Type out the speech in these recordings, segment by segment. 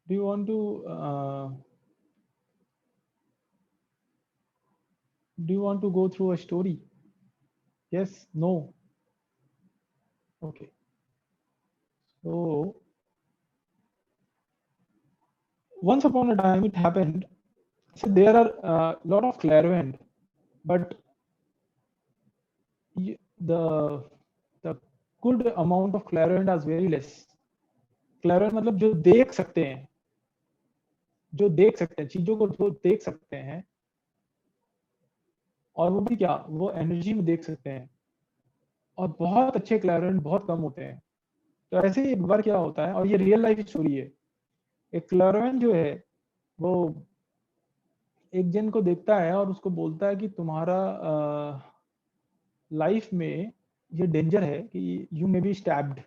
Do you want to go through a story? Yes, no. Okay. So once upon a time it happened. So there are a lot of clairvoyant, but the good amount of clairvoyant is very less. clairvoyant मतलब जो देख सकते हैं, चीजों को जो देख सकते हैं, और वो भी क्या, वो एनर्जी में देख सकते हैं। और बहुत अच्छे क्लैरिनेट बहुत कम होते हैं। तो ऐसे ही एक बार क्या होता है, और ये रियल लाइफ स्टोरी है। एक क्लैरिनेट जो है वो एक जन को देखता है और उसको बोलता है कि तुम्हारा लाइफ में ये डेंजर है कि यू मे बी स्टैब्ड,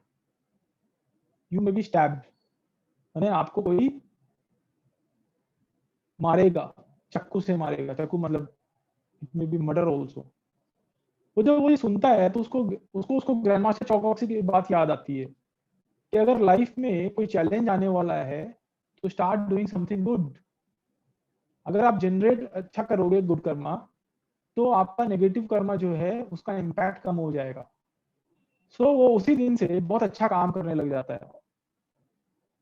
यानी आपको कोई मारेगा, चाकू से मारेगा। चाकू मतलब it may be murder also. वो जब वो ये सुनता है तो उसको ग्रैंड मास्टर चौकॉक्सी की बात याद आती है कि अगर लाइफ में कोई चैलेंज आने वाला है तो स्टार्ट डूइंग समथिंग गुड। अगर आप जनरेट अच्छा करोगे गुड कर्मा, तो आपका नेगेटिव कर्मा जो है उसका इम्पैक्ट कम हो जाएगा। सो वो उसी दिन से बहुत अच्छा काम करने लग जाता है।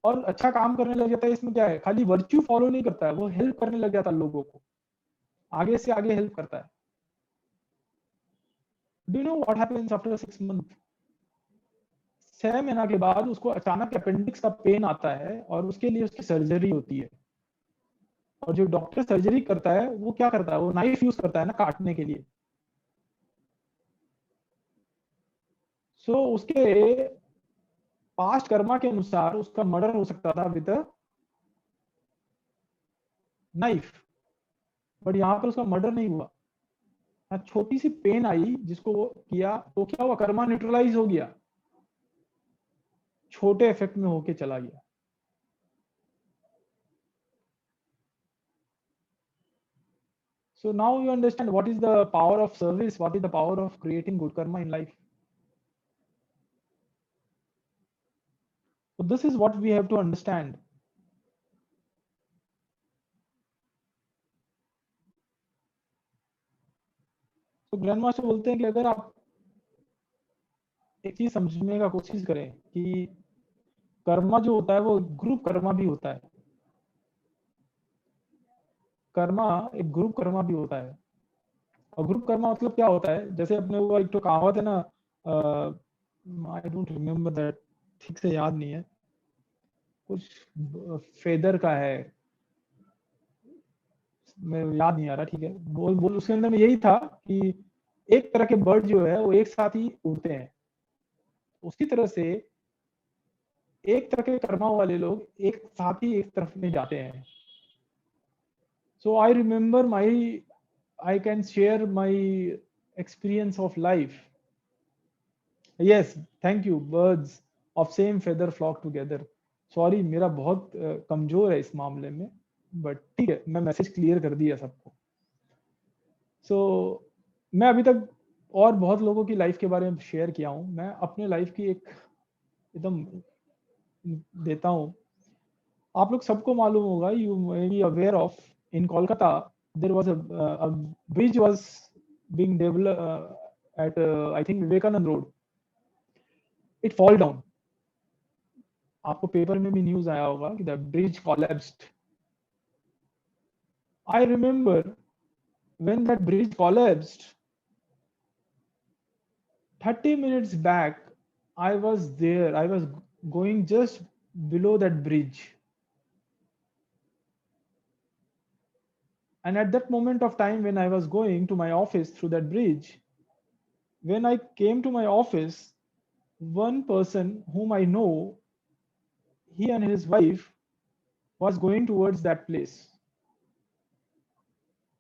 और अच्छा काम करने लग जाता है, इसमें क्या है, खाली वर्च्यू फॉलो नहीं करता है, वो हेल्प करने लग जाता है लोगों को, आगे से आगे हेल्प करता है। Do you know what happens after 6 month? 6 महीना के बाद उसको अचानक अपेंडिक्स का पेन आता है और उसके लिए उसकी सर्जरी होती है। और जो डॉक्टर सर्जरी करता है वो क्या करता है, वो नाइफ यूज करता है ना काटने के लिए। सो उसके पास्ट कर्मा के अनुसार उसका मर्डर हो सकता था विद नाइफ, बट यहाँ पर उसका मर्डर नहीं हुआ। छोटी सी पेन आई जिसको वो किया तो क्या हुआ, कर्मा न्यूट्रलाइज हो गया, छोटे इफेक्ट में होके चला गया। So now you understand what is the power of service, what is the power of creating good karma in life. So this is what we have to understand. तो ग्रैंड मास्टर बोलते हैं कि अगर आप एक चीज समझने का कोशिश करें कि कर्मा जो होता है वो ग्रुप कर्मा भी होता है। कर्मा एक ग्रुप कर्मा भी होता है। और ग्रुप कर्मा मतलब क्या होता है, जैसे अपने वो एक तो कहावत है ना, आई डोंट रिमेम्बर दैट, ठीक से याद नहीं है, कुछ फेदर का है, मैं याद नहीं आ रहा। ठीक है, बोल बोल उसके अंदर में यही था कि एक तरह के बर्ड जो है वो एक साथ ही उड़ते हैं। उसी तरह से एक तरह के कर्मा वाले लोग एक साथ ही एक तरफ में जाते हैं। So I remember my, I can share my experience of life. Yes, thank you. Birds of same feather flock together. Sorry मेरा बहुत कमजोर है इस मामले में, बट ठीक है, मैं मैसेज क्लियर कर दिया सबको। सो मैं अभी तक और बहुत लोगों की लाइफ के बारे में शेयर किया हूँ, मैं अपने लाइफ की एक एकदम देता हूँ। आप लोग सबको मालूम होगा, you may be aware of, in Kolkata there was a bridge was being develop at I think Vivekananda road. It fall down. आपको पेपर में भी न्यूज आया होगा कि the bridge collapsed. I remember when that bridge collapsed, 30 minutes back I was there, I was going just below that bridge, and at that moment of time when I was going to my office through that bridge, when I came to my office, one person whom I know, he and his wife was going towards that place.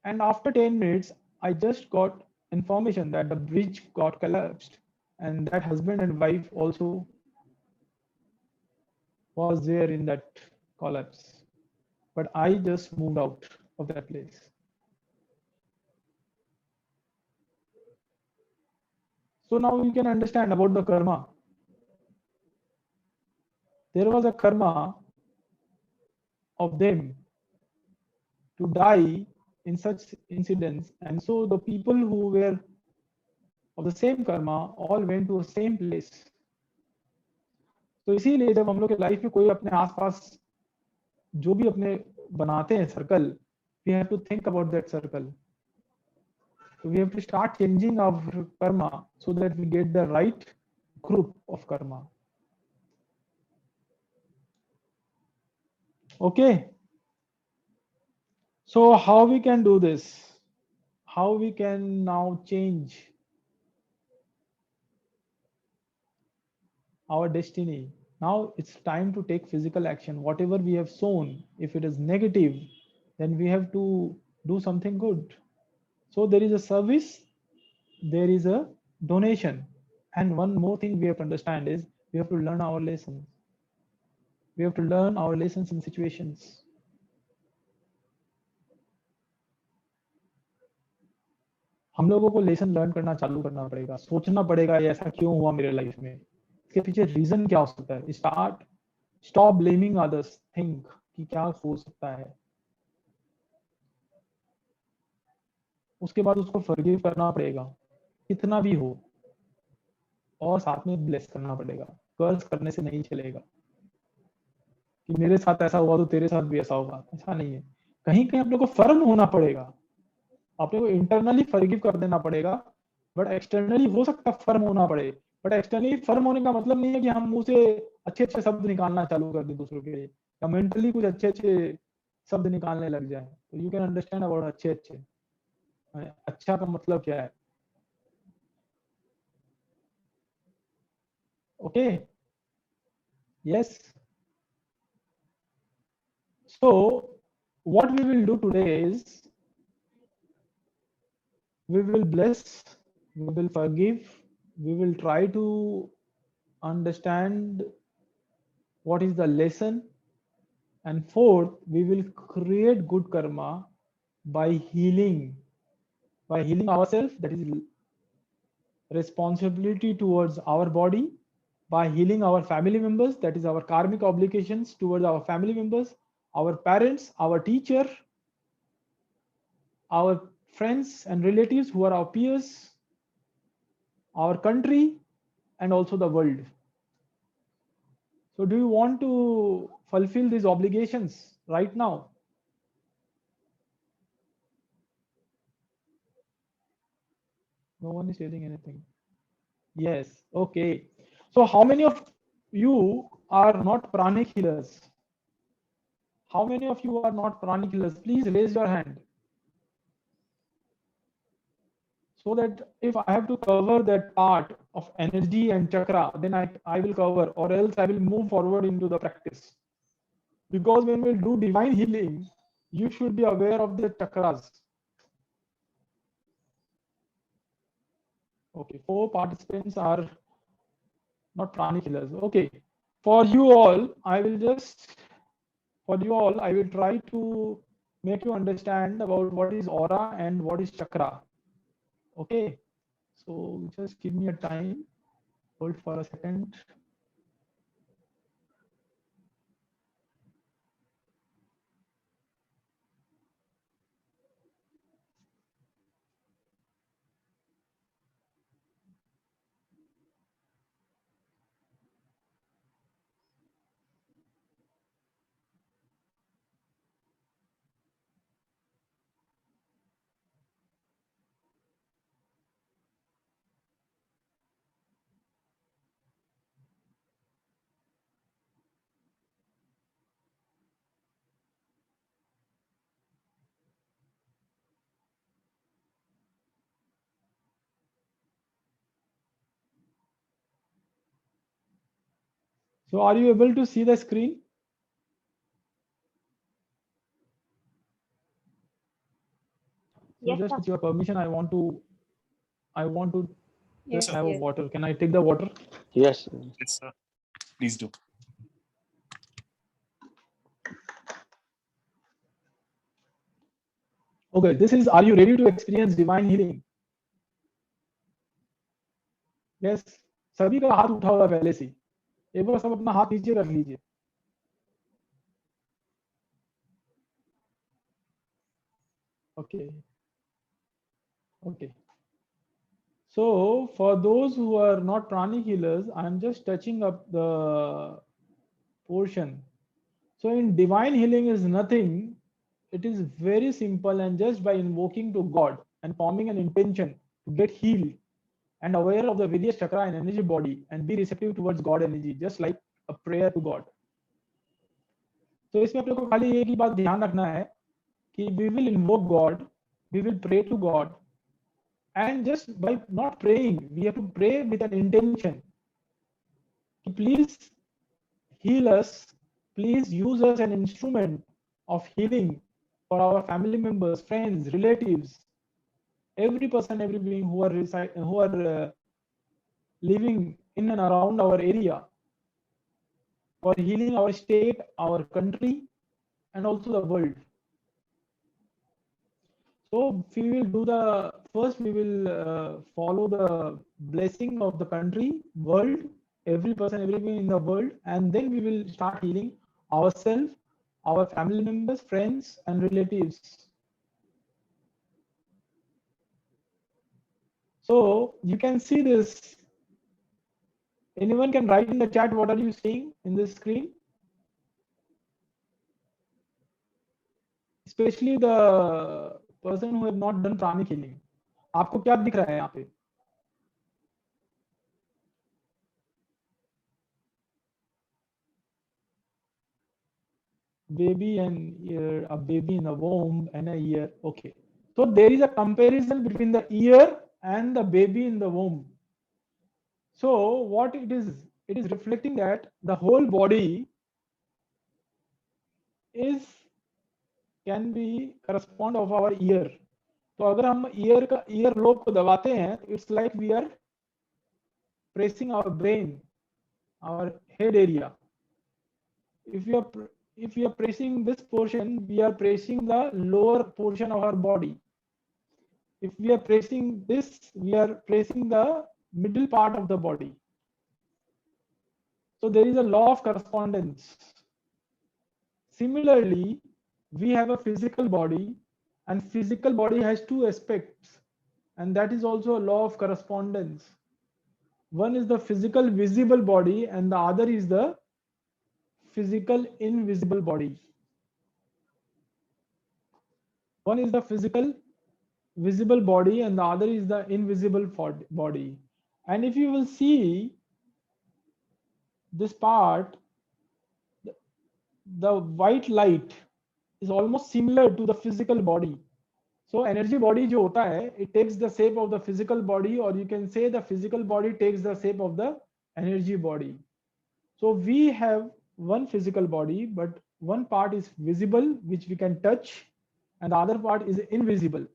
And after 10 minutes, I just got information that the bridge got collapsed and that husband and wife also was there in that collapse. But I just moved out of that place. So now you can understand about the karma. There was a karma of them to die in such incidents, and so the people who were of the same karma all went to the same place. तो इसीलिए जब हम लोग के life में कोई अपने आसपास जो भी अपने बनाते हैं circle, we have to think about that circle. So we have to start changing our karma so that we get the right group of karma. Okay. So how we can do this? How we can now change our destiny? Now it's time to take physical action. Whatever we have sown, if it is negative, then we have to do something good. So there is a service, there is a donation. And one more thing we have to understand is we have to learn our lessons. We have to learn our lessons in situations. हम लोगों को lesson learn करना चालू करना पड़ेगा, सोचना पड़ेगा ये ऐसा क्यों हुआ मेरे लाइफ में, इसके पीछे रीजन क्या हो सकता है. स्टॉप ब्लेमिंग अदर्स, थिंक कि क्या हो सकता है. उसके बाद उसको फॉरगिव करना पड़ेगा कितना भी हो, और साथ में ब्लेस करना पड़ेगा. कर्ज करने से नहीं चलेगा कि मेरे साथ ऐसा हुआ तो तेरे साथ भी ऐसा होगा, ऐसा नहीं है. कहीं कहीं आप लोग को फर्म होना पड़ेगा, आप लोग को इंटरनली फॉरगिव कर देना पड़ेगा, बट एक्सटर्नली हो सकता है फर्म होना पड़े. बट एक्सटर्नली फर्म होने का मतलब नहीं है कि हम मुंह से अच्छे अच्छे शब्द निकालना चालू कर दें दूसरों के लिए, या मेंटली कुछ अच्छे अच्छे शब्द निकालने लग जाए. तो यू कैन अंडरस्टैंड अबाउट अच्छे अच्छे, अच्छा का मतलब क्या है. Okay, yes. So what we will do today is we will bless, we will forgive, we will try to understand what is the lesson, and fourth, we will create good karma by healing ourselves, that is responsibility towards our body, by healing our family members, that is our karmic obligations towards our family members, our parents, our teacher, our friends and relatives who are our peers, our country, and also the world. So do you want to fulfill these obligations right now? No one is saying anything. Yes, okay. So how many of you are not pranic healers? How many of you are not pranic healers? Please raise your hand. So that if I have to cover that part of energy and chakra, then I will cover, or else I will move forward into the practice. Because when we do divine healing, you should be aware of the chakras. Okay, 4 participants are not pranic healers. Okay, for you all, I will try to make you understand about what is aura and what is chakra. Okay, so just give me a time. Hold for a second. So are you able to see the screen? So Yes, just sir. with your permission, I want to Yes, just have a yes. water. Can I take the water? Yes. Yes, sir. Please do. Okay, this is, are you ready to experience divine healing? Yes, सभी का हाथ उठा हुआ पहले से. एक बार सब अपना हाथ नीचे रख लीजिए. Okay. Okay. So for those who are not pranic healers, I am just touching up the portion. So in divine healing is nothing. It is very simple, and just by invoking to God and forming an intention to get healed and aware of the various chakra and energy body and be receptive towards God energy, just like a prayer to God. तो इसमें अपने को खाली एक ही बात ध्यान रखना है कि we will invoke God, we will pray to God, and just by not praying, we have to pray with an intention. Please heal us, please use us an instrument of healing for our family members, friends, relatives, every person, every being who are living in and around our area, for healing our state, our country, and also the world. So we will do the first. We will follow the blessing of the country, world, every person, everyone in the world, and then we will start healing ourselves, our family members, friends, and relatives. So you can see this. Anyone can write in the chat what are you seeing in this screen? Especially the person who have not done pranic healing. आपको क्या दिख रहा है यहाँ पे? Baby and ear, a baby in a womb and a ear. Okay. So there is a comparison between the ear and the baby in the womb. So what it is reflecting that the whole body is can be correspond of our ear. तो अगर हम ear lobe को दबाते हैं, it's like we are pressing our brain, our head area. If we are pressing this portion, we are pressing the lower portion of our body. If we are pressing this, we are pressing the middle part of the body. So there is a law of correspondence. Similarly, we have a physical body, and physical body has two aspects, and that is also a law of correspondence. One is the physical visible body, and the other is the physical invisible body. One is the physical visible body, and the other is the invisible body. And if you will see this part, the white light is almost similar to the physical body. So energy body जो होता है, it takes the shape of the physical body, or you can say the physical body takes the shape of the energy body. So we have one physical body, but one part is visible, which we can touch, and the other part is invisible,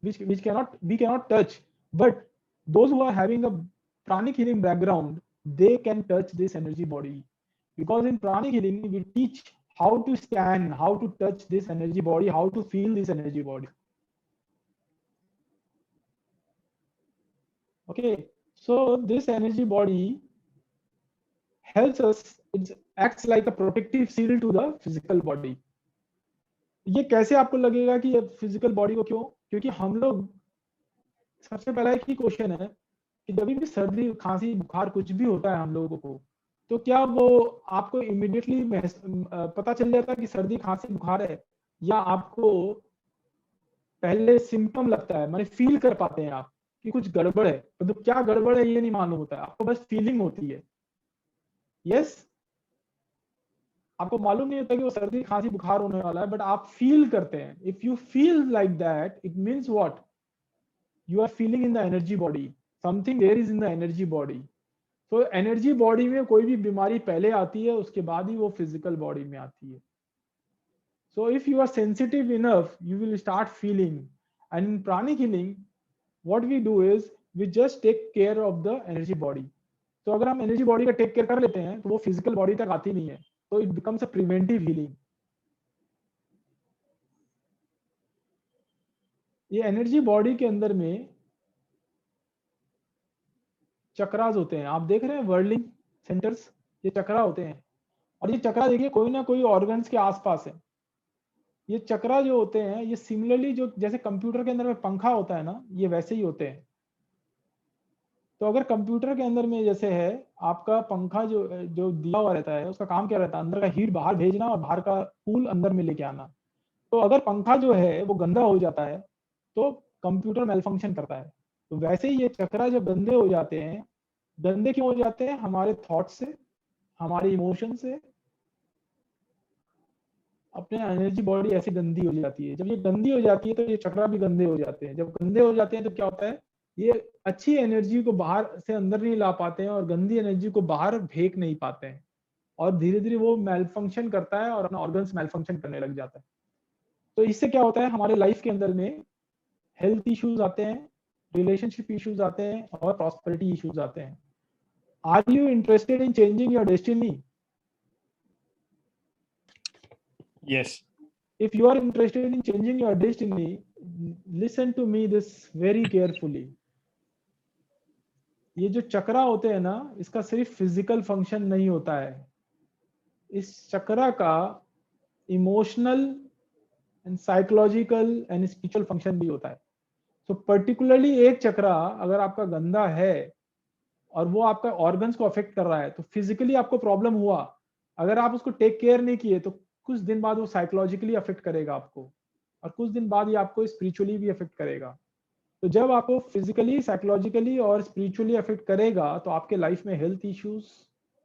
which we cannot touch. But those who are having a pranic healing background, they can touch this energy body, because in pranic healing we teach how to scan, how to touch this energy body, how to feel this energy body. Okay, so this energy body helps us. It acts like a protective shield to the physical body. ये कैसे आपको लगेगा कि ये physical body को क्यों? क्योंकि हम लोग, सबसे पहला एक ही क्वेश्चन है कि जब भी सर्दी, खांसी, बुखार कुछ भी होता है हम लोगों को, तो क्या वो आपको इमीडिएटली पता चल जाता है कि सर्दी, खांसी, बुखार है, या आपको पहले सिम्टम लगता है, माने फील कर पाते हैं आप कि कुछ गड़बड़ है? तो क्या गड़बड़ है ये नहीं मालूम होता है, आपको बस फीलिंग होती है. यस, आपको मालूम नहीं होता कि वो सर्दी, खांसी, बुखार होने वाला है, बट आप फील करते हैं. If you feel like that, it means what? You are feeling in the energy body. Something there is in the energy body. So energy body में कोई भी बीमारी पहले आती है, उसके बाद ही वो physical body में आती है. So if you are sensitive enough, you will start feeling. And in pranic healing, what we do is we just take care of the energy body. तो अगर हम energy body का take care कर लेते हैं, तो वो physical body तक आती नहीं है. So it becomes a preventive healing. ये एनर्जी बॉडी के अंदर में चक्रास होते हैं. आप देख रहे हैं वर्लिंग सेंटर्स, ये चक्रा होते हैं. और ये चक्रा देखिए कोई ना कोई ऑर्गन्स के आसपास है. ये चक्रा जो होते हैं ये सिमिलरली जो जैसे कंप्यूटर के अंदर में पंखा होता है ना, ये वैसे ही होते हैं। तो अगर कंप्यूटर के अंदर में जैसे है आपका पंखा जो जो दिया हुआ रहता है, उसका काम क्या रहता है, अंदर का हीट बाहर भेजना और बाहर का कूल अंदर में लेके आना। तो अगर पंखा जो है वो गंदा हो जाता है तो कंप्यूटर मेल फंक्शन करता है। तो वैसे ही ये चक्रा जब गंदे हो जाते हैं, गंदे क्यों हो जाते हैं? हमारे थॉट से, हमारे इमोशन से, अपने एनर्जी बॉडी ऐसी गंदी हो जाती है। जब ये गंदी हो जाती है तो ये चक्रा भी गंदे हो जाते हैं। जब गंदे हो जाते हैं तो क्या होता है, ये अच्छी एनर्जी को बाहर से अंदर नहीं ला पाते हैं और गंदी एनर्जी को बाहर फेंक नहीं पाते हैं, और धीरे धीरे वो मेल फंक्शन करता है और अपना ऑर्गन्स मेल फंक्शन करने लग जाता है। तो इससे क्या होता है, हमारे लाइफ के अंदर में हेल्थ इश्यूज आते हैं, रिलेशनशिप इश्यूज आते हैं और प्रॉस्पेरिटी इश्यूज आते हैं। Are you interested in changing your destiny? Yes. If you are interested in changing your destiny, listen to me this very carefully. ये जो चक्रा होते हैं ना, इसका सिर्फ फिजिकल फंक्शन नहीं होता है, इस चक्रा का emotional and psychological and spiritual function भी होता है। तो पर्टिकुलरली एक चक्रा अगर आपका गंदा है और वो आपका ऑर्गन्स को अफेक्ट कर रहा है, तो फिजिकली आपको प्रॉब्लम हुआ, अगर आप उसको टेक केयर नहीं किए तो कुछ दिन बाद वो साइकोलॉजिकली अफेक्ट करेगा आपको, और कुछ दिन बाद ये आपको स्पिरिचुअली भी अफेक्ट करेगा। तो जब आपको फिजिकली, साइकोलॉजिकली और स्पिरिचुअली अफेक्ट करेगा तो आपके लाइफ में health issues,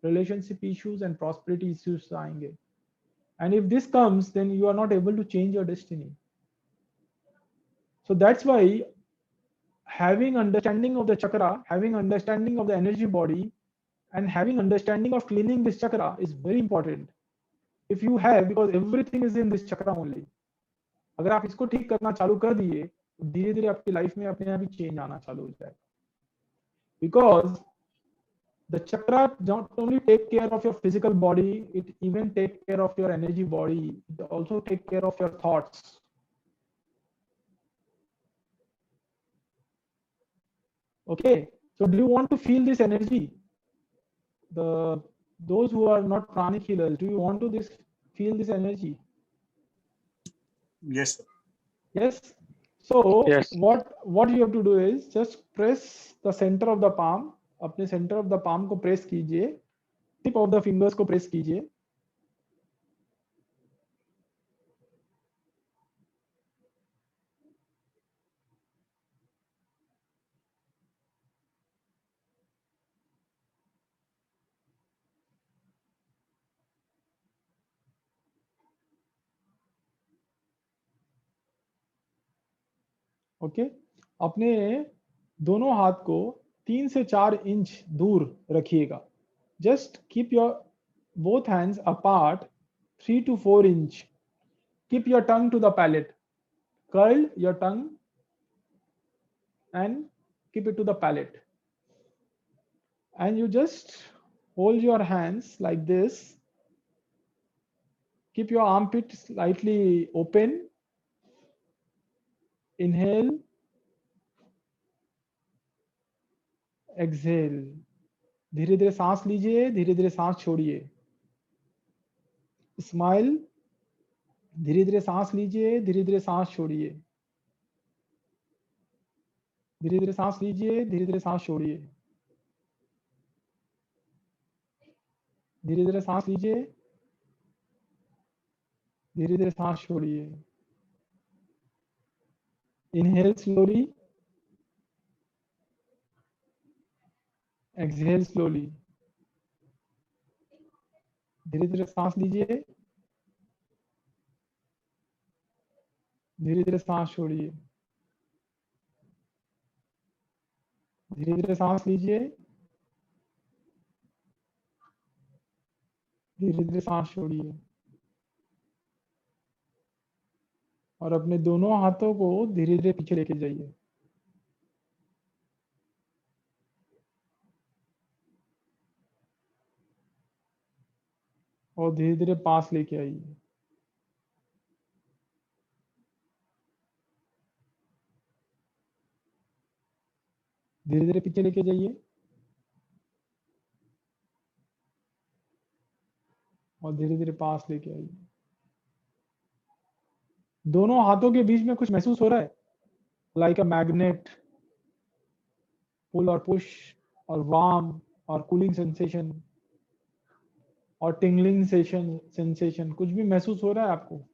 relationship issues and prosperity issues आएंगे। And if this comes then you are not able to change your destiny. So that's why having understanding of the chakra, having understanding of the energy body, and having understanding of cleaning this chakra is very important. If you have, because everything is in this chakra only. अगर आप इसको ठीक करना चालू कर दिए तो धीरे धीरे आपकी लाइफ में अपने आप ही चेंज आना चालू हो जाएगा। Because the chakra not only take care of your physical body, it even take care of your energy body. It also take care of your thoughts. Okay, so do you want to feel this energy? Those who are not pranic healers, do you want to feel this energy? Yes, sir. Yes. So Yes. what you have to do is just press the center of the palm. अपने center of the palm को press कीजिए, tip of the fingers को press कीजिए। Okay, अपने दोनों हाथ को 3 से 4 इंच दूर रखिएगा। Just keep your both hands apart 3 to 4 inch. Keep your tongue to the palate. Curl your tongue and keep it to the palate. And you just hold your hands like this. Keep your armpit slightly open. Inhale. Exhale. धीरे धीरे सांस लीजिए, धीरे धीरे सांस छोड़िए। Smile. धीरे धीरे सांस लीजिए, धीरे धीरे सांस छोड़िए। धीरे धीरे सांस लीजिए, धीरे धीरे सांस छोड़िए। धीरे धीरे सांस लीजिए, धीरे धीरे सांस छोड़िए। Inhale slowly, exhale slowly. धीरे धीरे सांस लीजिए, धीरे धीरे सांस छोड़िए। धीरे धीरे सांस लीजिए, धीरे धीरे सांस छोड़िए। और अपने दोनों हाथों को धीरे धीरे पीछे लेके जाइए। और धीरे धीरे पास लेके आइए। धीरे धीरे पीछे लेके जाइए और धीरे धीरे पास लेके आइए। दोनों हाथों के बीच में कुछ महसूस हो रहा है, लाइक अ मैग्नेट, पुल और पुश, और वार्म और कूलिंग सेंसेशन, और टिंगलिंग सेंसेशन, कुछ भी महसूस हो रहा है आपको?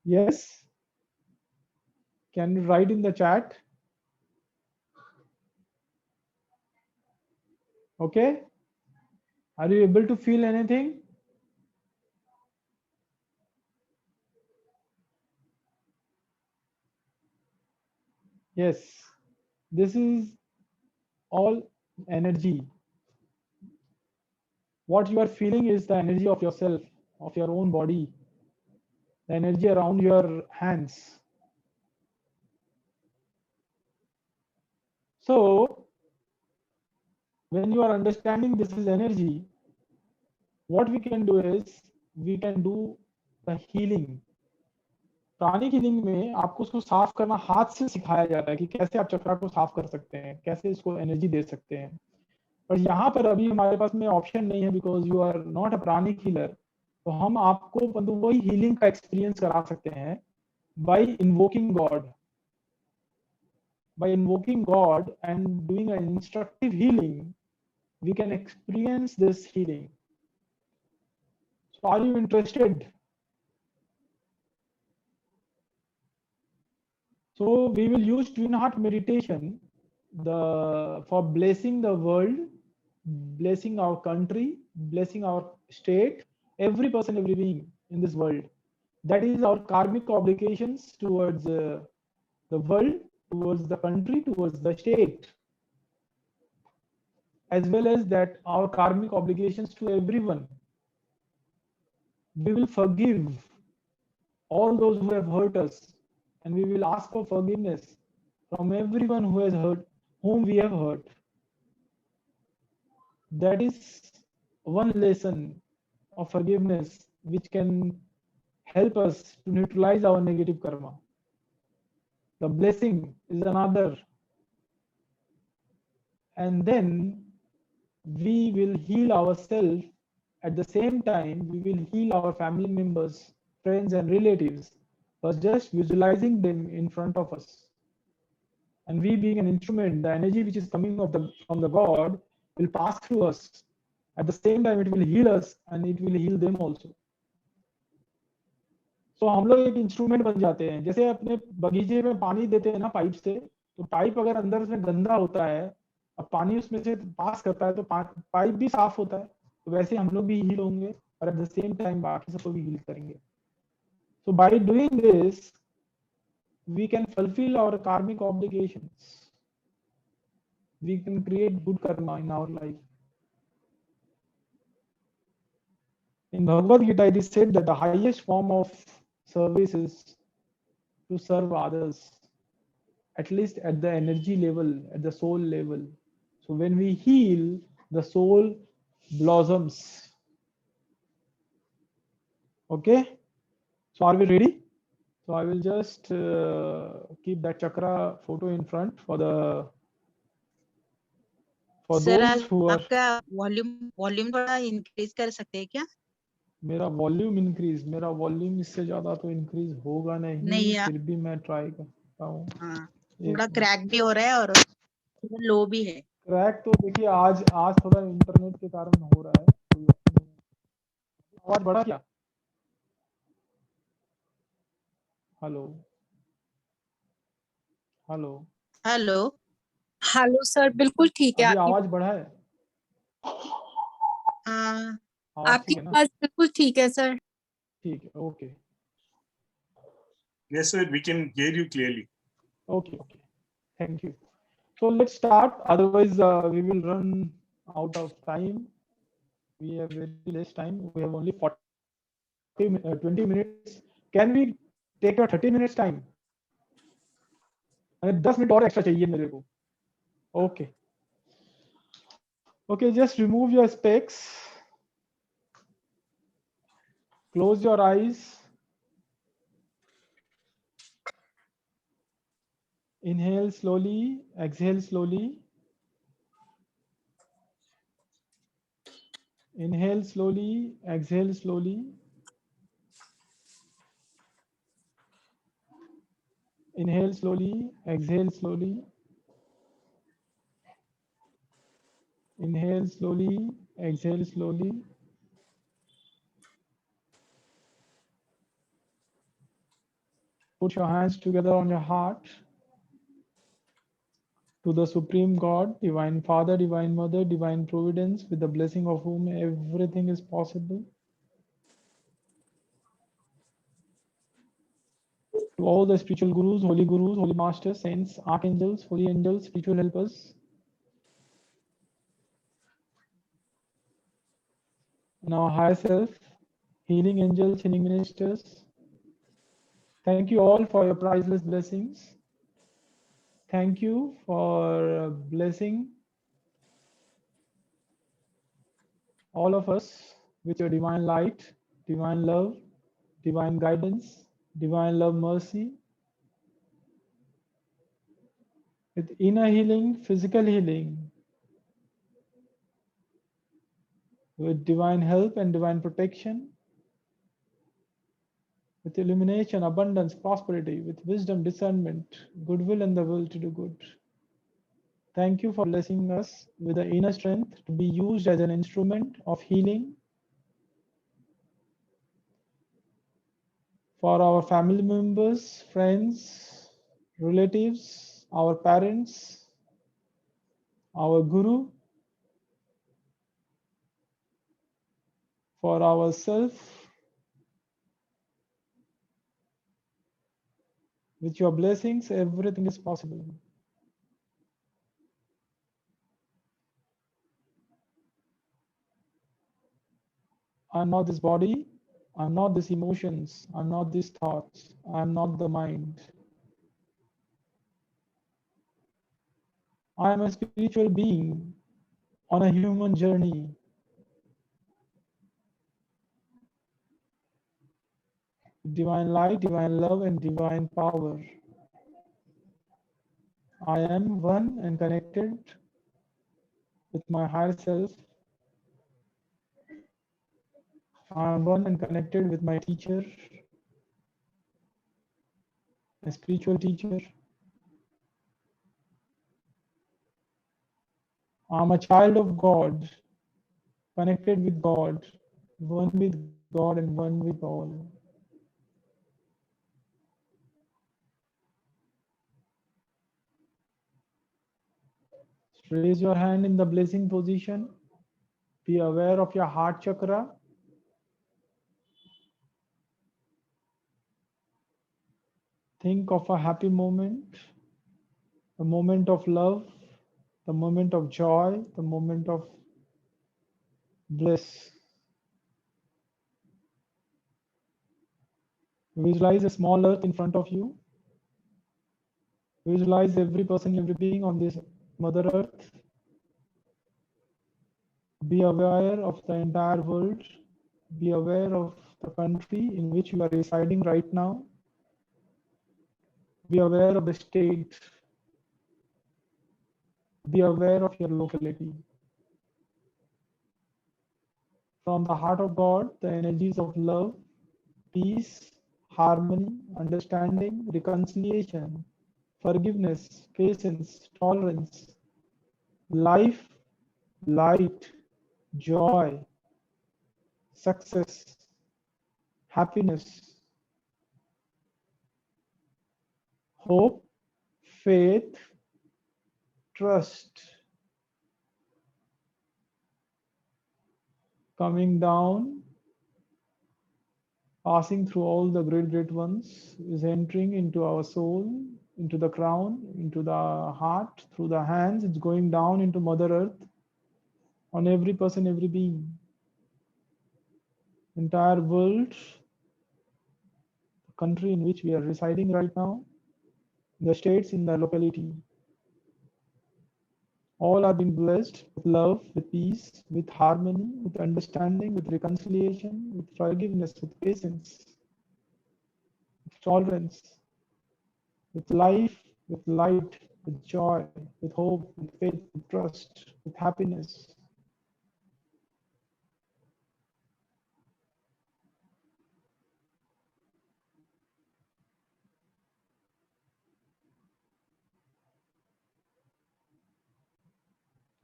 Yes, can you write in the chat? Okay, are you able to feel anything? Yes, this is all energy. What you are feeling is the energy of yourself, of your own body, the energy around your hands. So, when you are understanding this is energy, what we can do is we can do the healing. Pranic healing में आपको उसको साफ करना हाथ से सिखाया जाता है कि कैसे आप चक्रा को साफ कर सकते हैं, कैसे इसको एनर्जी दे सकते हैं। पर यहाँ पर अभी हमारे पास में ऑप्शन नहीं है, because you are not a Pranic healer. तो हम आपको मतलब वही हीलिंग का एक्सपीरियंस करा सकते हैं by invoking God, by invoking God and doing an instructive healing, we can experience this healing. So are you interested? So we will use twin heart meditation for blessing the world, blessing our country, blessing our state, every person, every being in this world. That is our karmic obligations towards the world, towards the country, towards the state, as well as that our karmic obligations to everyone. We will forgive all those who have hurt us, and we will ask for forgiveness from everyone who has hurt, whom we have hurt. That is one lesson of forgiveness which can help us to neutralize our negative karma. The blessing is another. And then we will heal ourselves. At the same time, we will heal our family members, friends, and relatives by just visualizing them in front of us. And we being an instrument, the energy which is coming from the God will pass through us. At the same time, it will heal us and it will heal them also. So हम लोग एक instrument बन जाते हैं, जैसे अपने बगीचे में पानी देते हैं ना पाइप से, तो पाइप अगर अंदर से गंदा होता है, अब पानी उसमें से पास करता है तो पाइप भी साफ होता है, तो वैसे हम लोग भी हील होंगे और एट द सेम टाइम बाकी सबको भी हील करेंगे. So by doing this, we can fulfill our karmic obligations. We can create good karma in our life. In Bhagavad Gita, it is said that the highest form of service is to serve others, at least at the energy level, at the soul level. So when we heal, the soul blossoms. Okay? So are we ready? So I will just keep that chakra photo in front for sir those who are. आपका volume थोड़ा increase कर सकते हैं क्या? मेरा volume increase, मेरा volume इससे ज्यादा तो इंक्रीज होगा नहीं फिर भी मैं ट्राई करता हूँ. थोड़ा क्रैक भी हो रहा है और लो भी है. क्रैक तो देखिए आज थोड़ा इंटरनेट के कारण हो रहा है. आवाज बढ़ा क्या? Hello hello hello hello sir, बिल्कुल ठीक है. अभी आवाज बढ़ा है? आपकी आवाज बिल्कुल ठीक है सर. ठीक है, okay. Yes, sir. We can hear you clearly. Okay. Thank you. So let's start. Otherwise, we will run out of time. We have very less time. We have only 20 minutes. Can we take your 30 minutes time? 10 minute और extra चाहिए मेरे को. Okay. Okay, just remove your specs. Close your eyes. Inhale slowly, exhale slowly. Inhale slowly, exhale slowly. Inhale slowly, exhale slowly. Inhale slowly, exhale slowly. Put your hands together on your heart. To the Supreme God, Divine Father, Divine Mother, Divine Providence, with the blessing of whom everything is possible. To all the spiritual gurus, holy masters, saints, archangels, holy angels, spiritual helpers, and our higher self, healing angels, healing ministers. Thank you all for your priceless blessings. Thank you for blessing all of us with your divine light, divine love, divine guidance, divine love, mercy, with inner healing, physical healing, with divine help and divine protection, with illumination, abundance, prosperity, with wisdom, discernment, goodwill, and the will to do good. Thank you for blessing us with the inner strength to be used as an instrument of healing for our family members, friends, relatives, our parents, our Guru, for ourselves. With your blessings, everything is possible. I'm not this body, I'm not these emotions, I'm not these thoughts, I'm not the mind. I am a spiritual being on a human journey. Divine light, divine love, and divine power. I am one and connected with my higher self. I am one and connected with my teacher, my spiritual teacher. I am a child of God, connected with God, one with God and one with all. Raise your hand in the blessing position. Be aware of your heart chakra. Think of a happy moment, a moment of love, the moment of joy, the moment of bliss. Visualize a small earth in front of you. Visualize every person, every being on this Mother Earth. Be aware of the entire world. Be aware of the country in which you are residing right now. Be aware of the state. Be aware of your locality. From the heart of God, the energies of love, peace, harmony, understanding, reconciliation, forgiveness, patience, tolerance, life, light, joy, success, happiness, hope, faith, trust, coming down, passing through all the great ones, is entering into our soul, into the crown, into the heart, through the hands. It's going down into Mother Earth, on every person, every being, entire world, the country in which we are residing right now, the states in the locality. All are being blessed with love, with peace, with harmony, with understanding, with reconciliation, with forgiveness, with patience, with tolerance, with life, with light, with joy, with hope, with faith, with trust, with happiness.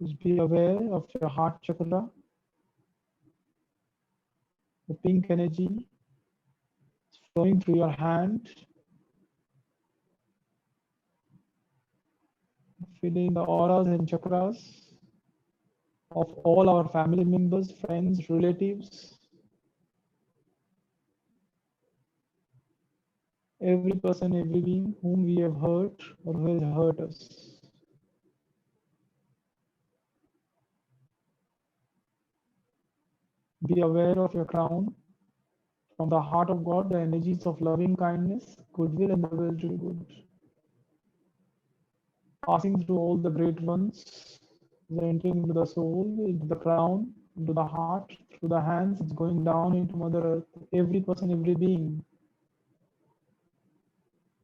Just be aware of your heart chakra, the pink energy flowing through your hand, feeling the auras and chakras of all our family members, friends, relatives, every person, every being whom we have hurt or who has hurt us. Be aware of your crown. From the heart of God, the energies of loving kindness, goodwill, and the will to do good. Passing through all the great ones, entering into the soul, into the crown, into the heart, through the hands, it's going down into Mother Earth. Every person, every being,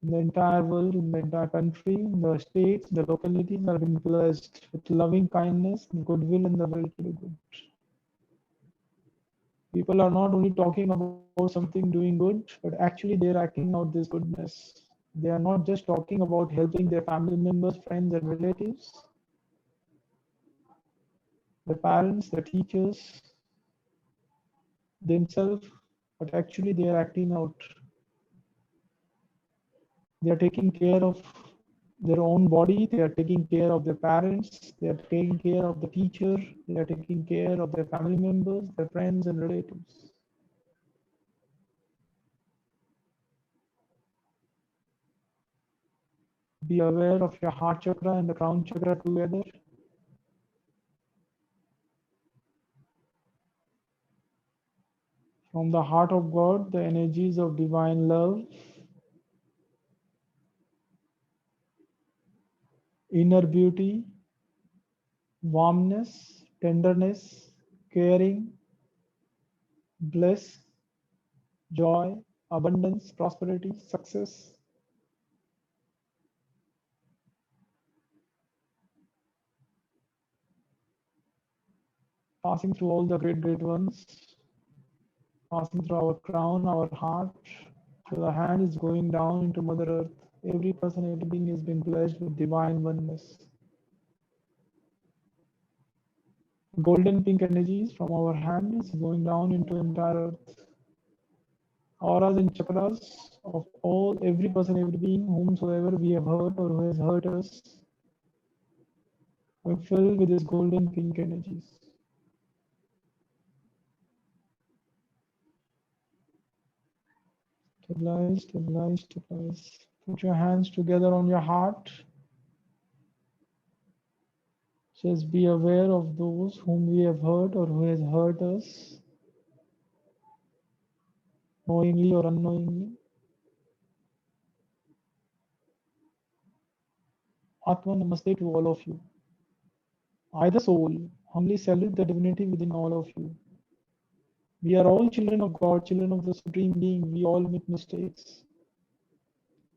in the entire world, in the entire country, in the states, the localities are being blessed with loving kindness, goodwill, and the will to do good. People are not only talking about something doing good, but actually they're acting out this goodness. They are not just talking about helping their family members, friends, and relatives, their parents, their teachers, themselves, but actually they are acting out. They are taking care of their own body, they are taking care of their parents, they are taking care of the teacher, they are taking care of their family members, their friends, and relatives. Be aware of your heart chakra and the crown chakra together. From the heart of God, the energies of divine love, inner beauty, warmness, tenderness, caring, bliss, joy, abundance, prosperity, success. Passing through all the great ones, passing through our crown, our heart, through the hand is going down into Mother Earth. Every person, every being has been blessed with divine oneness. Golden pink energies from our hand is going down into entire Earth. Auras and chakras of all, every person, every being, whomsoever we have hurt or who has hurt us, we fill with this golden pink energies. Stabilize, stabilize, stabilize. Put your hands together on your heart. Just be aware of those whom we have hurt or who has hurt us, knowingly or unknowingly. Atma Namaste to all of you. I, the soul, humbly salute the divinity within all of you. We are all children of God, children of the Supreme Being. We all make mistakes.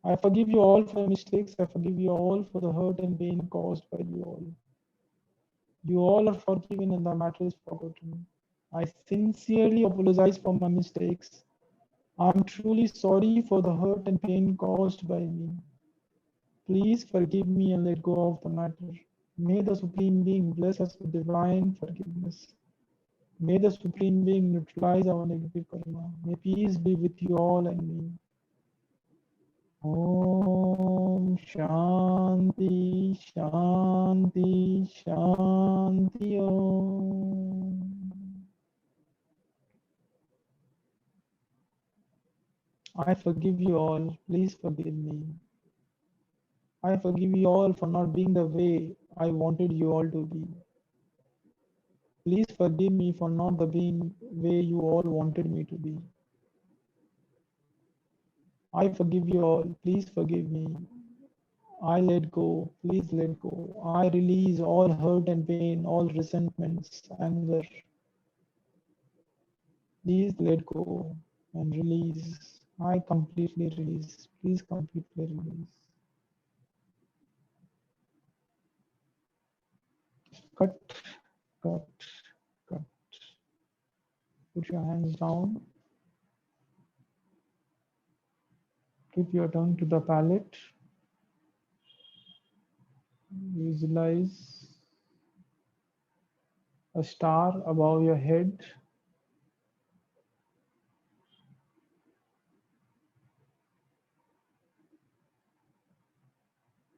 I forgive you all for mistakes. I forgive you all for the hurt and pain caused by you all. You all are forgiven and the matter is forgotten. I sincerely apologize for my mistakes. I am truly sorry for the hurt and pain caused by me. Please forgive me and let go of the matter. May the Supreme Being bless us with divine forgiveness. May the Supreme Being neutralize our negative karma. May peace be with you all and me. Om Shanti Shanti Shanti Om. I forgive you all. Please forgive me. I forgive you all for not being the way I wanted you all to be. Please forgive me for not the being way you all wanted me to be. I forgive you all. Please forgive me. I let go. Please let go. I release all hurt and pain, all resentments, anger. Please let go and release. I completely release. Please completely release. Cut, cut, cut. Put your hands down. Keep your tongue to the palate. Visualize a star above your head.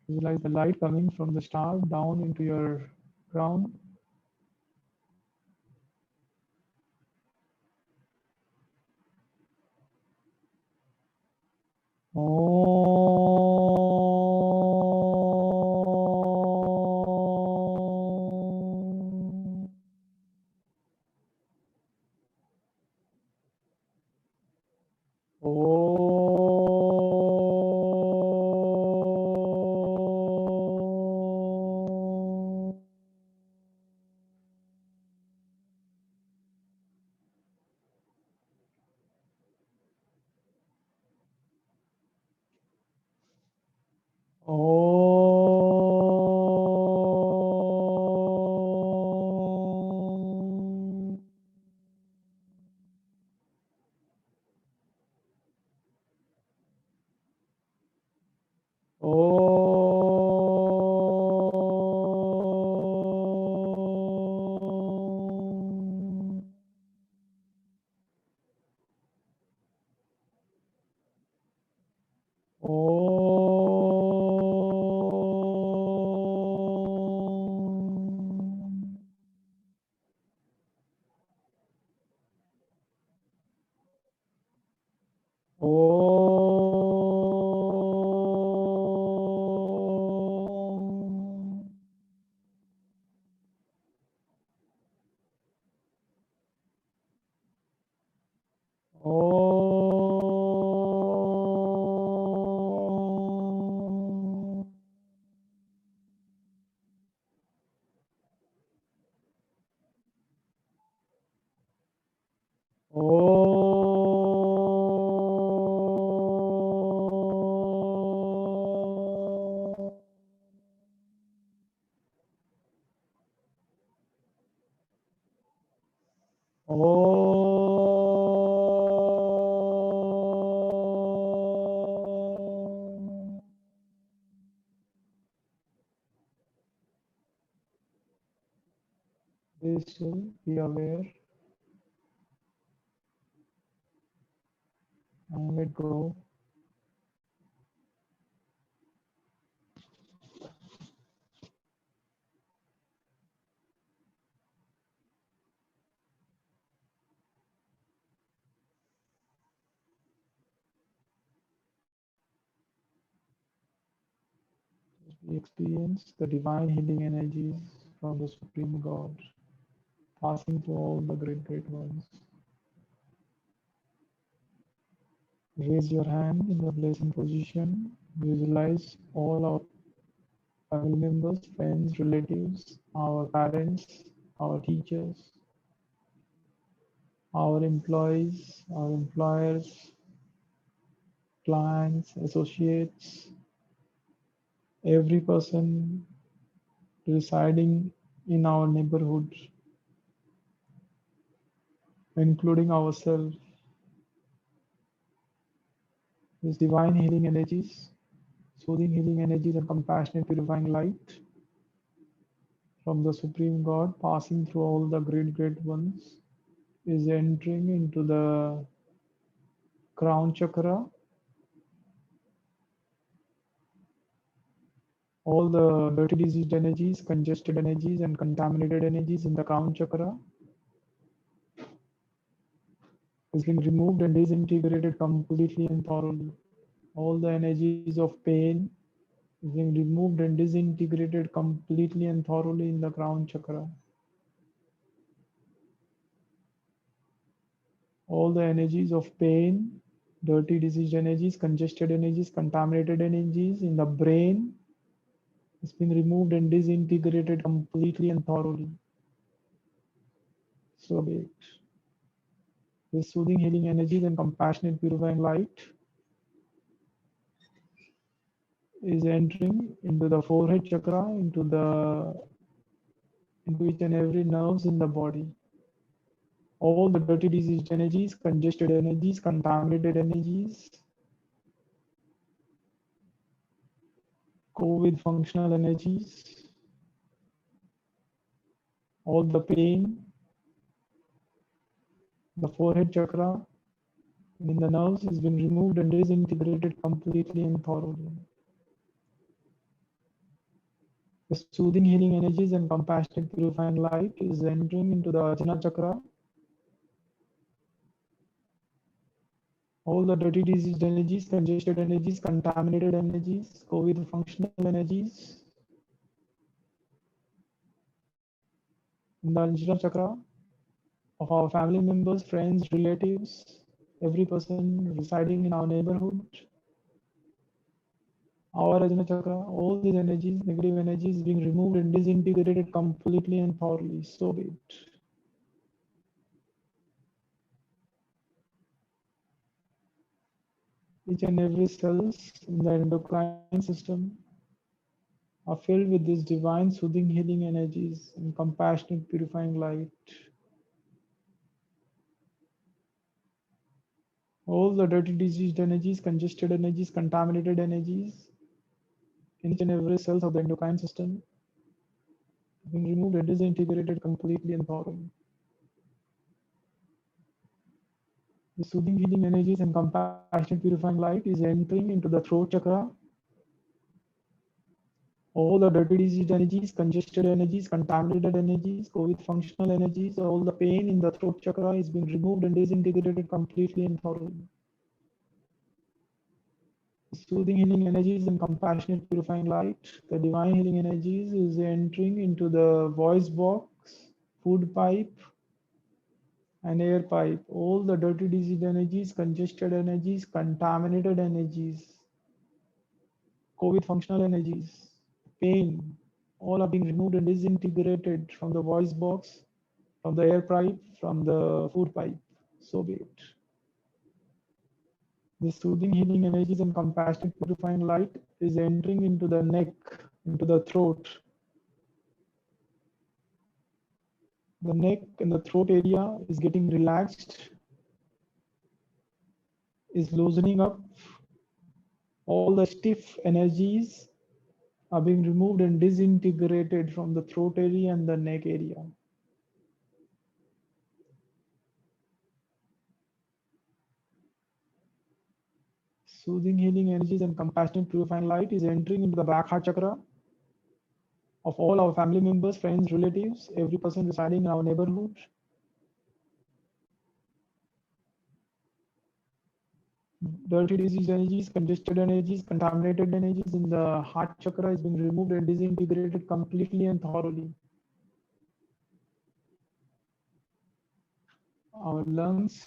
Visualize the light coming from the star down into your crown. Be still, be aware, and let go. We experience the divine healing energies from the Supreme God, passing to all the great ones. Raise your hand in the blessing position. Visualize all our family members, friends, relatives, our parents, our teachers, our employees, our employers, clients, associates, every person residing in our neighborhood, including ourselves. These divine healing energies, soothing healing energies, and compassionate purifying light from the Supreme God passing through all the great ones is entering into the crown chakra. All the dirty diseased energies, congested energies, and contaminated energies in the crown chakra is being removed and disintegrated completely and thoroughly. All the energies of pain is being removed and disintegrated completely and thoroughly in the crown chakra. All the energies of pain, dirty diseased energies, congested energies, contaminated energies in the brain has been removed and disintegrated completely and thoroughly. So be it. This soothing healing energies and compassionate purifying light is entering into the forehead chakra, into each and every nerves in the body. All the dirty diseased energies, congested energies, contaminated energies, COVID functional energies all the pain, the forehead chakra, and in the nerves has been removed and disintegrated completely and thoroughly. The soothing, healing energies and compassionate, purifying light is entering into the Ajna chakra. All the dirty, diseased energies, congested energies, contaminated energies, COVID functional energies in the Ajna chakra of our family members, friends, relatives, every person residing in our neighborhood, our Ajna chakra, all these energies, negative energies being removed and disintegrated completely and thoroughly. So be it. Each and every cells in the endocrine system are filled with this divine soothing healing energies and compassionate purifying light. All the dirty diseased energies, congested energies, contaminated energies in each and every cells of the endocrine system have been removed and disintegrated completely and thoroughly. The soothing healing energies and compassionate purifying light is entering into the throat chakra. All the dirty diseased energies, congested energies, contaminated energies, COVID functional energies, all the pain in the throat chakra is being removed and disintegrated completely and thoroughly. The soothing healing energies and compassionate purifying light, the divine healing energies is entering into the voice box, food pipe, and air pipe. All the dirty diseased energies, congested energies, contaminated energies, COVID functional energies, pain, all are being removed and disintegrated from the voice box, from the air pipe, from the food pipe. So be it. The soothing healing energies and compassionate purifying light is entering into the neck, into the throat. The neck and the throat area is getting relaxed, is loosening up. All the stiff energies are being removed and disintegrated from the throat area and the neck area. Soothing healing energies and compassionate purifying light is entering into the back heart chakra of all our family members, friends, relatives, every person residing in our neighborhood. Dirty diseased energies, congested energies, contaminated energies in the heart chakra is being removed and disintegrated completely and thoroughly. Our lungs,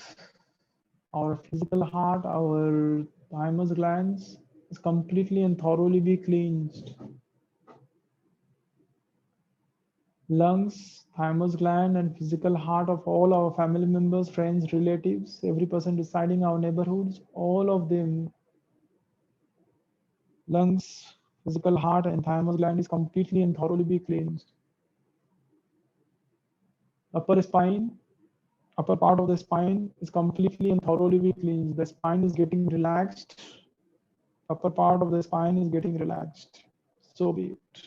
our physical heart, our thymus glands is completely and thoroughly be cleansed. Lungs, thymus gland, and physical heart of all our family members, friends, relatives, every person residing in our neighborhoods, all of them, lungs, physical heart, and thymus gland is completely and thoroughly be cleansed. Upper spine, upper part of the spine is completely and thoroughly be cleansed. The spine is getting relaxed. Upper part of the spine is getting relaxed. So be it.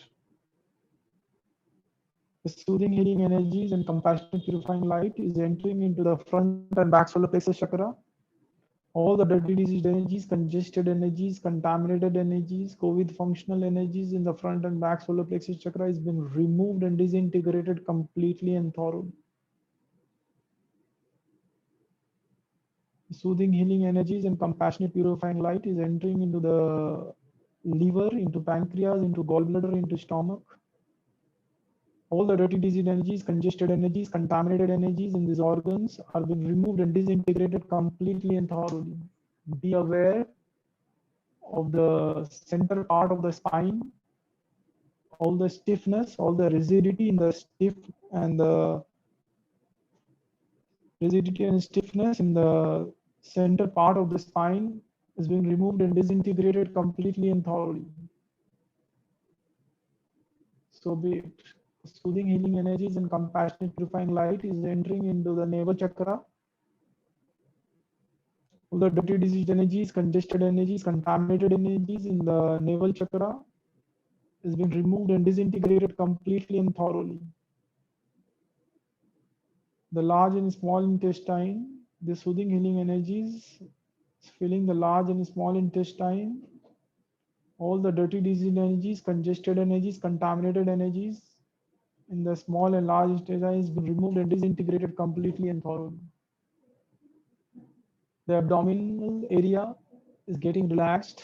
The soothing healing energies and compassionate purifying light is entering into the front and back solar plexus chakra. All the dirty diseased energies, congested energies, contaminated energies, COVID functional energies in the front and back solar plexus chakra has been removed and disintegrated completely and thoroughly. The soothing healing energies and compassionate purifying light is entering into the liver, into pancreas, into gallbladder, into stomach. All the dirty diseased energies, congested energies, contaminated energies in these organs are being removed and disintegrated completely and thoroughly. Be aware of the center part of the spine, all the stiffness, all the rigidity in the stiffness in the center part of the spine is being removed and disintegrated completely and thoroughly. So be it. Soothing healing energies and compassionate purifying light is entering into the navel chakra. All the dirty diseased energies, congested energies, contaminated energies in the navel chakra is being removed and disintegrated completely and thoroughly. the large and small intestine. The soothing healing energies is filling the large and small intestine. All the dirty disease energies, congested energies, contaminated energies in the small and large intestine is being removed and disintegrated completely and thoroughly. The abdominal area is getting relaxed.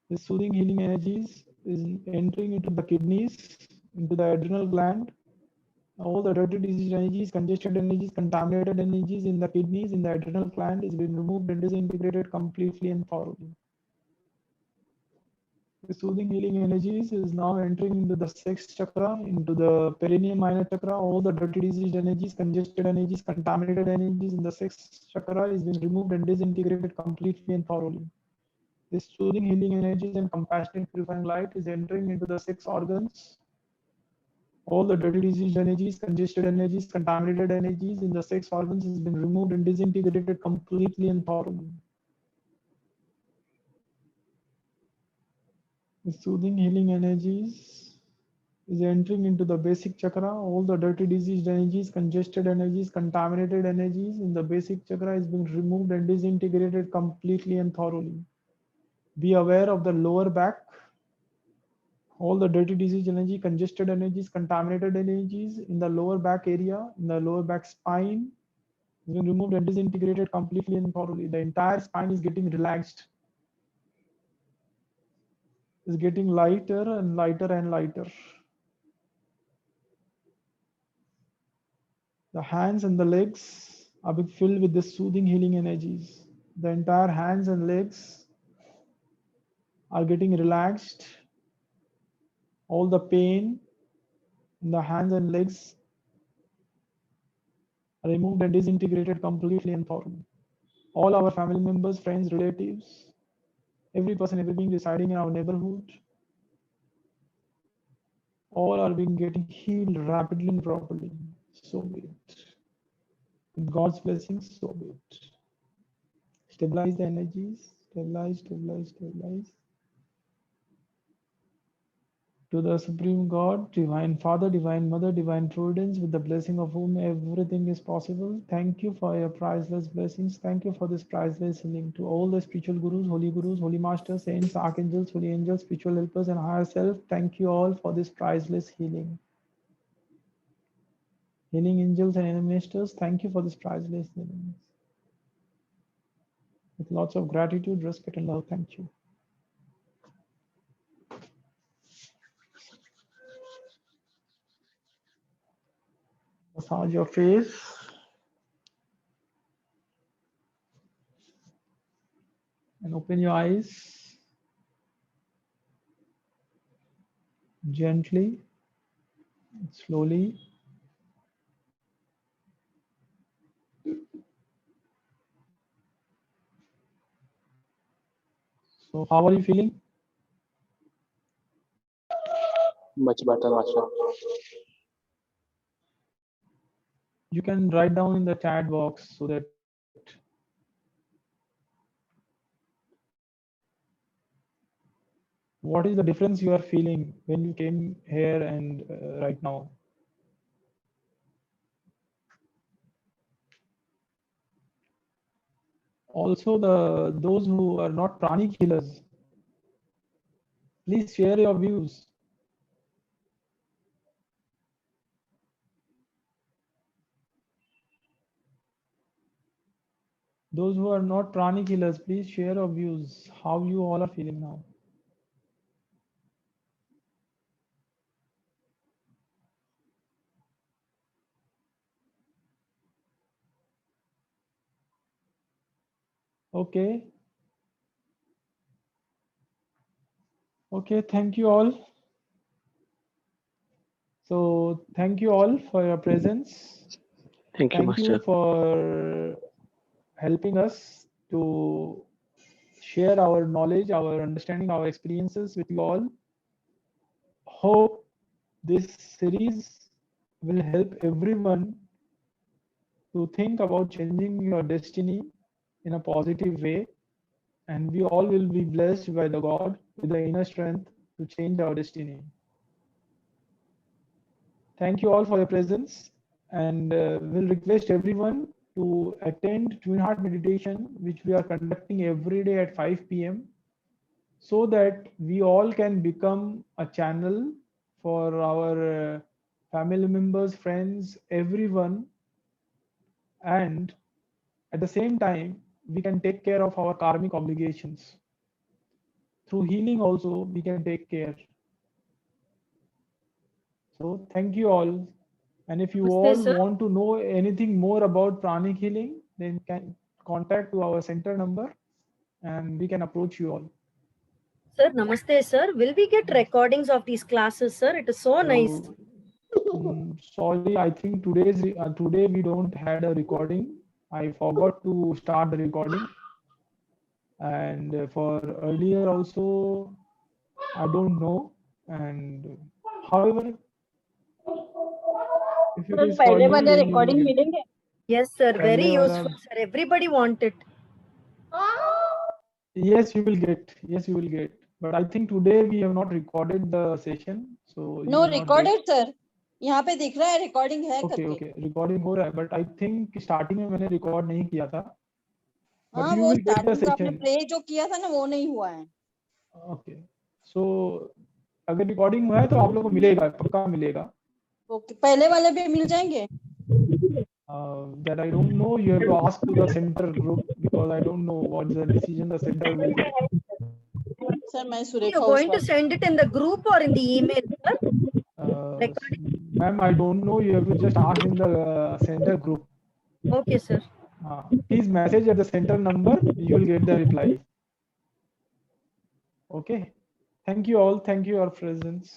The soothing healing energies is entering into the kidneys, into the adrenal gland. All the dirty disease energies, congested energies, contaminated energies in the kidneys, in the adrenal gland is being removed and disintegrated completely and thoroughly. The soothing healing energies is now entering into the sixth chakra, into the perineum minor chakra. All the dirty disease energies, congested energies, contaminated energies in the sixth chakra is being removed and disintegrated completely and thoroughly. This soothing healing energies and compassionate purifying light is entering into the six organs. All the dirty disease energies, congested energies, contaminated energies in the six organs has been removed and disintegrated completely and thoroughly. The soothing healing energies is entering into the basic chakra. All the dirty diseased energies, congested energies, contaminated energies in the basic chakra is being removed and disintegrated completely and thoroughly. Be aware of the lower back. All the dirty disease energy, congested energies, contaminated energies in the lower back area, in the lower back spine is being removed and disintegrated completely and thoroughly. The entire spine is getting relaxed. Is getting lighter and lighter and lighter. The hands and the legs are being filled with the soothing healing energies. The entire hands and legs are getting relaxed. All the pain in the hands and legs are removed and disintegrated completely and thoroughly. All our family members, friends, relatives, every person, every being residing in our neighborhood, all are being getting healed rapidly and properly. So be it. With God's blessings, so be it. Stabilize the energies, stabilize, stabilize, stabilize. To the Supreme God, Divine Father, Divine Mother, Divine Providence, with the blessing of whom everything is possible. Thank you for your priceless blessings. Thank you for this priceless healing. To all the spiritual gurus, holy masters, saints, archangels, holy angels, spiritual helpers, and higher self, thank you all for this priceless healing. Healing angels and animators, thank you for this priceless healing. With lots of gratitude, respect, and love, thank you. Massage your face. And open your eyes. Gently, slowly. So how are you feeling? Much better, Master. You can write down in the chat box so that what is the difference you are feeling when you came here and right now? Also, those who are not pranic healers, please share your views. Those who are not pranic healers, please share your views, how you all are feeling now. Okay. Okay, thank you all. So thank you all for your presence. Thank you, Thank Master. you for helping us to share our knowledge, our understanding, our experiences with you all. Hope this series will help everyone to think about changing your destiny in a positive way, and we all will be blessed by the God with the inner strength to change our destiny. thank you all for your presence, and we'll request everyone to attend Twin Heart meditation, which we are conducting every day at 5 p.m. so that we all can become a channel for our family members, friends, everyone, and at the same time we can take care of our karmic obligations. Through healing also we can take care. So thank you all. And if you Namaste, all sir. want to know anything more about pranic healing, then can contact to our center number and we can approach you all. Sir, namaste, sir. Will we get recordings of these classes, sir? It is so nice. Sorry, I think today we don't had a recording. I forgot to start the recording. And for earlier also, I don't know. And however, if it is for you, then you will get it. Yes, sir. Very Pehle wala- useful, sir. Everybody want it. Yes, you will get. Yes, you will get. But I think today we have not recorded the session, so you know will not recorded sir, यहाँ पे दिख रहा है recording है okay करके। Okay recording हो रहा है, बट आई थिंक स्टार्टिंग में मैंने रिकॉर्ड नहीं किया था. हाँ, But you वो will get the स्टार्टिंग जो आपने session. प्ले जो किया था ना वो नहीं हुआ है। ओके, सो अगर रिकॉर्डिंग हुआ है तो आप लोगों को मिलेगा, पक्का मिलेगा. ओके, पहले वाले भी मिल जाएंगे। That I don't know. You have to ask to the center group because I don't know what's the decision the center will take. Sir मैं You're Surekha going to send it in the group or in the email, sir? Ma'am, I don't know. You have to just ask in the center group. Okay, sir. Please message at the center number. You will get the reply. Okay. Thank you all. Thank you for your presence.